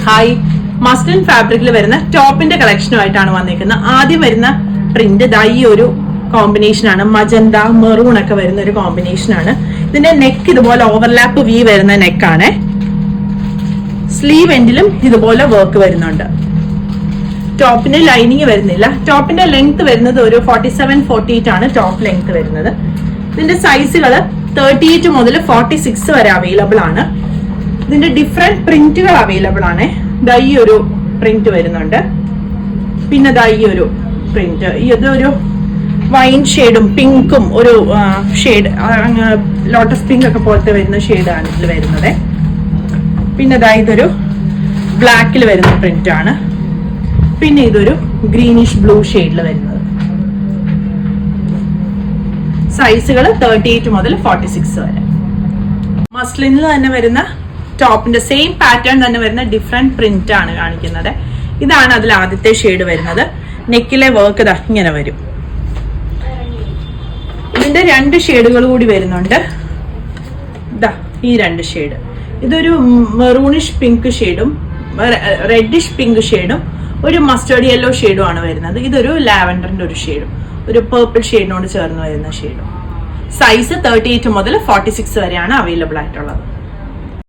High muslin ഫാബ്രിക്കിൽ വരുന്ന ടോപ്പിന്റെ കളക്ഷനുമായിട്ടാണ് വന്നിരിക്കുന്നത്. ആദ്യം വരുന്ന പ്രിന്റ് ഈ ഒരു കോമ്പിനേഷൻ ആണ്. മജന്ത മെറൂൺ ഒക്കെ വരുന്ന ഒരു കോമ്പിനേഷൻ ആണ്. ഇതിന്റെ നെക്ക് ഇതുപോലെ ഓവർലാപ്പ് വി വരുന്ന നെക്കാണ്. സ്ലീവ് എൻഡിലും ഇതുപോലെ വർക്ക് വരുന്നുണ്ട്. ടോപ്പിന് ലൈനിങ് വരുന്നില്ല. ടോപ്പിന്റെ ലെങ്ത് വരുന്നത് ഒരു 47-48 ആണ് ടോപ്പ് ലെങ്ത് വരുന്നത്. ഇതിന്റെ സൈസുകൾ 38 മുതൽ 46 വരെ അവൈലബിൾ ആണ്. ഇതിന്റെ ഡിഫറെന്റ് പ്രിന്റുകൾ അവൈലബിൾ ആണ്. ഈ ഒരു പ്രിന്റ് വരുന്നുണ്ട്. പിന്നെ ഈ ഒരു പ്രിന്റ്, ഇതൊരു വൈൻ ഷെയ്ഡും പിങ്കും ഒരു ഷെയ്ഡ് ലോട്ടസ് പിങ്ക് ഒക്കെ പോലത്തെ വരുന്ന ഷെയ്ഡാണ് ഇതിൽ വരുന്നത്. പിന്നെ ഇതൊരു ബ്ലാക്കിൽ വരുന്ന പ്രിന്റ് ആണ്. പിന്നെ ഇതൊരു ഗ്രീനിഷ് ബ്ലൂ ഷെയ്ഡിൽ വരുന്നത്. സൈസുകൾ 38 മുതൽ 46 വരെ. മസ്ലിനിൽ തന്നെ വരുന്ന ടോപ്പിന്റെ സെയിം പാറ്റേൺ തന്നെ വരുന്ന ഡിഫറെന്റ് പ്രിന്റ് ആണ് കാണിക്കുന്നത്. ഇതാണ് അതിൽ ആദ്യത്തെ ഷെയ്ഡ് വരുന്നത്. നെക്കിലെ വർക്ക് ഇങ്ങനെ വരും. ഇതിന്റെ 2 ഷെയ്ഡുകൾ കൂടി വരുന്നുണ്ട്. ഈ 2 ഷെയ്ഡ്, ഇതൊരു മെറൂണിഷ് പിങ്ക് ഷെയ്ഡും റെഡിഷ് പിങ്ക് ഷെയ്ഡും ഒരു മസ്റ്റേർഡ് യെല്ലോ ഷെയ്ഡും ആണ് വരുന്നത്. ഇതൊരു ലാവൻഡറിന്റെ ഒരു ഷെയ്ഡും ഒരു പേർപ്പിൾ ഷെയ്ഡിനോട് ചേർന്ന് വരുന്ന ഷെയ്ഡും. സൈസ് 38 മുതൽ 46 വരെയാണ് അവൈലബിൾ ആയിട്ടുള്ളത്.